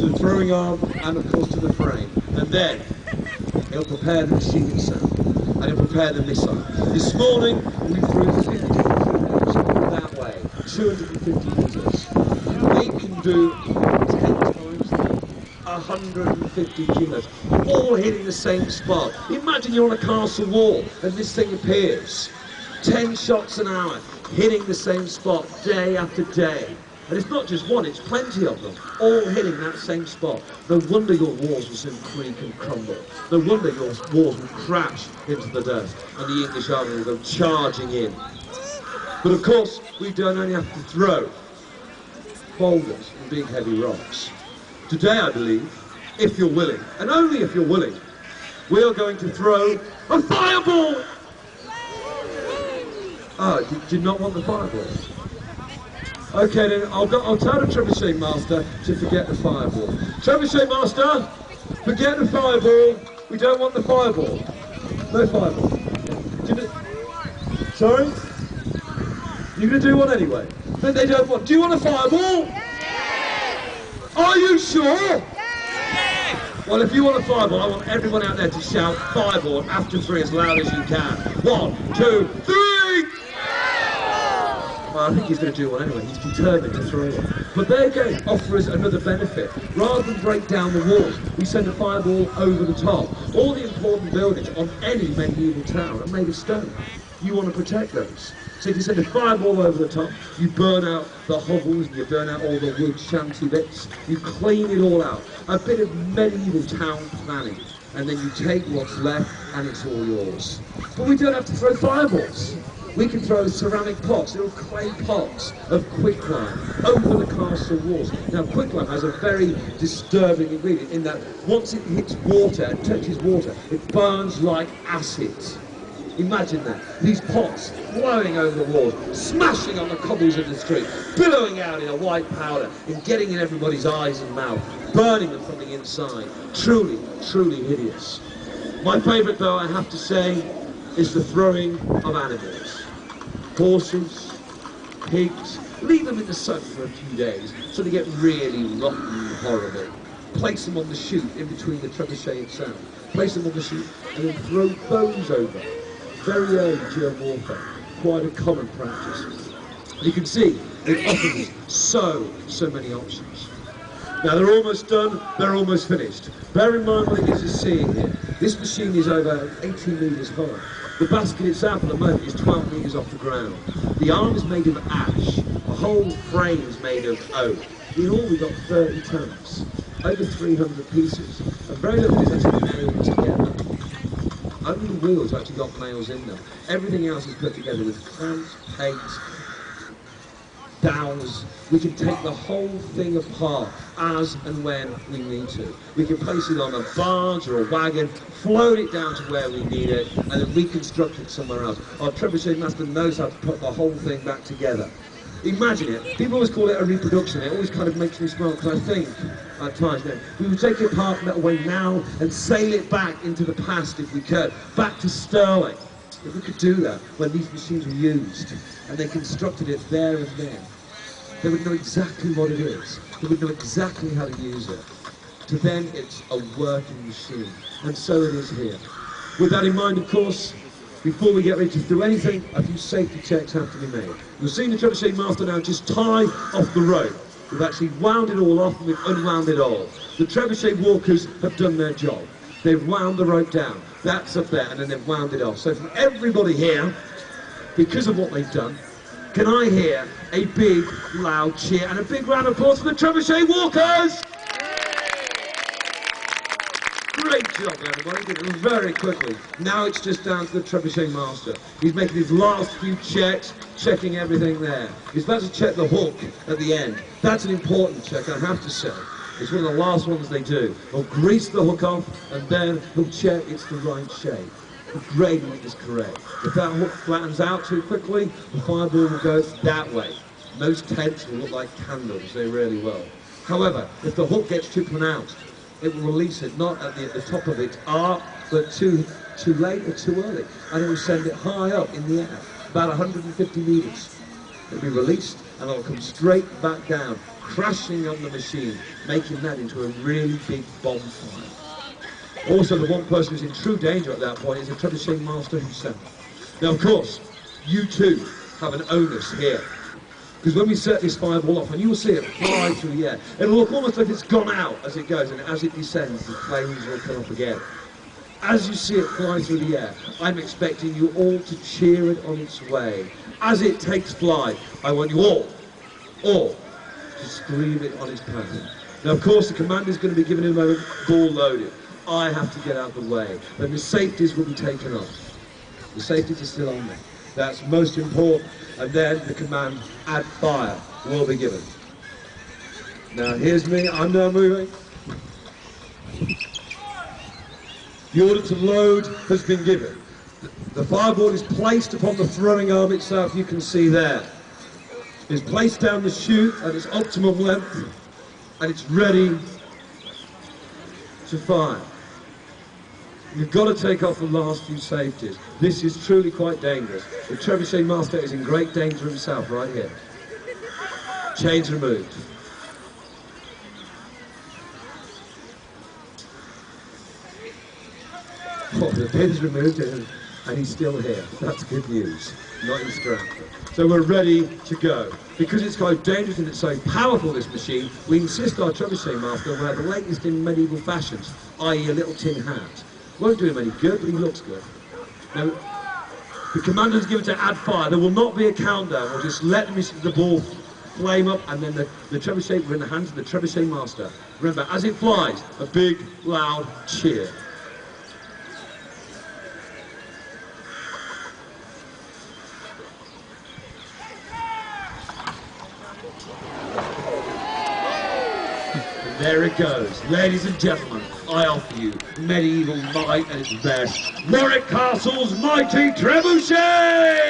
to the throwing arm, and of course to the frame. And then it'll prepare the machine itself, and it'll prepare the missile. This morning we threw 50 kilos that way, 250 meters. We can do 10 times 150 kilos, all hitting the same spot. Imagine you're on a castle wall and this thing appears. 10 shots an hour, hitting the same spot day after day. And it's not just one, it's plenty of them, all hitting that same spot. No wonder your walls will soon creak and crumble. No wonder your walls will crash into the dust and the English army will go charging in. But of course, we don't only have to throw boulders and big heavy rocks. Today, I believe, if you're willing, and only if you're willing, we are going to throw a fireball! Oh, did you not want the fireball? Okay then, I'll tell the Trebuchet Master to forget the fireball. Trebuchet Master, forget the fireball. We don't want the fireball. No fireball. Sorry? You're going to do one anyway? But they don't want. Do you want a fireball? Yes! Are you sure? Yes! Well, if you want a fireball, I want everyone out there to shout fireball after 3 as loud as you can. 1, 2, 3! Well, I think he's going to do one anyway. He's determined to throw one. But they again offer us another benefit. Rather than break down the walls, we send a fireball over the top. All the important buildings on any medieval town are made of stone. You want to protect those. So if you send a fireball over the top, you burn out the hovels, you burn out all the wood shanty bits, you clean it all out. A bit of medieval town planning. And then you take what's left and it's all yours. But we don't have to throw fireballs. We can throw ceramic pots, little clay pots of quicklime over the castle walls. Now quicklime has a very disturbing ingredient in that once it hits water and touches water, it burns like acid. Imagine that. These pots flowing over the walls, smashing on the cobbles of the street, billowing out in a white powder and getting in everybody's eyes and mouth, burning them from the inside. Truly, truly hideous. My favourite though, I have to say, is the throwing of animals. Horses, pigs, leave them in the sun for a few days so they get really rotten and horrible. Place them on the chute in between the trebuchet itself. Place them on the chute and then throw bones over. Very early during warfare, quite a common practice. You can see it offers so many options. Now they're almost done, they're almost finished. Bear in mind what it is you're seeing here. This machine is over 18 metres high. The basket itself at the moment is 12 metres off the ground. The arm is made of ash. The whole frame is made of oak. In all we've got 30 tons, over 300 pieces. And very little is actually nailed together. Only the wheels actually got nails in them. Everything else is put together with clamps, pegs, dowels. We can take the whole thing apart as and when we need to. We can place it on a barge or a wagon, float it down to where we need it, and then reconstruct it somewhere else. Our trebuchet master knows how to put the whole thing back together. Imagine it. People always call it a reproduction. It always kind of makes me smile because I think, at times, we would take it apart, metal away now, and sail it back into the past if we could, back to Stirling. If we could do that when these machines were used, and they constructed it there and then, they would know exactly what it is. They would know exactly how to use it. To them, it's a working machine. And so it is here. With that in mind, of course, before we get ready to do anything, a few safety checks have to be made. You'll see the Trebuchet Master now just tie off the rope. We've actually wound it all off and we've unwound it all. The Trebuchet walkers have done their job. They've wound the rope down. That's up there, and then they've wound it off. So from everybody here, because of what they've done, can I hear a big, loud cheer and a big round of applause for the Trebuchet walkers? Great job, everybody. Did it very quickly. Now it's just down to the Trebuchet Master. He's making his last few checks, checking everything there. He's about to check the hook at the end. That's an important check, I have to say. It's one of the last ones they do. They'll grease the hook off, and then he'll check it's the right shape. The gradient is correct. If that hook flattens out too quickly, the fireball will go that way. Those tents will look like candles, they really will. However, if the hook gets too pronounced, it will release it, not at the top of its arc, but too late or too early. And it will send it high up in the air, about 150 meters. It'll be released, and it'll come straight back down, crashing on the machine, making that into a really big bonfire. Also, the one person who's in true danger at that point is the Trebuchet master himself. Now, of course, you too have an onus here. Because when we set this fireball off, and you will see it fly through the air, it'll look almost like it's gone out as it goes, and as it descends, the flames will come up again. As you see it fly through the air, I'm expecting you all to cheer it on its way. As it takes flight, I want you all to scream it on its path. Now, of course, the commander's going to be given a moment, ball loaded. I have to get out of the way, but the safeties will be taken off. The safeties are still on there. That's most important. And then the command, add fire, will be given. Now here's me, I'm now moving. The order to load has been given. The fireball is placed upon the throwing arm itself, you can see there. It's placed down the chute at its optimum length, and it's ready to fire. You've got to take off the last few safeties. This is truly quite dangerous. The Trebuchet master is in great danger himself right here. Chains removed. Oh, the pin's removed and he's still here. That's good news. Not in strap. So we're ready to go. Because it's quite dangerous and it's so powerful, this machine, we insist our Trebuchet master wear the latest in medieval fashions, i.e. a little tin hat. Won't do him any good, but he looks good. Now, the commander's given to add fire. There will not be a countdown. We'll just let the ball flame up, and then the Trebuchet, we're in the hands of the Trebuchet master. Remember, as it flies, a big, loud cheer. There it goes. Ladies and gentlemen, I offer you medieval might at its best. Warwick Castle's mighty Trebuchet!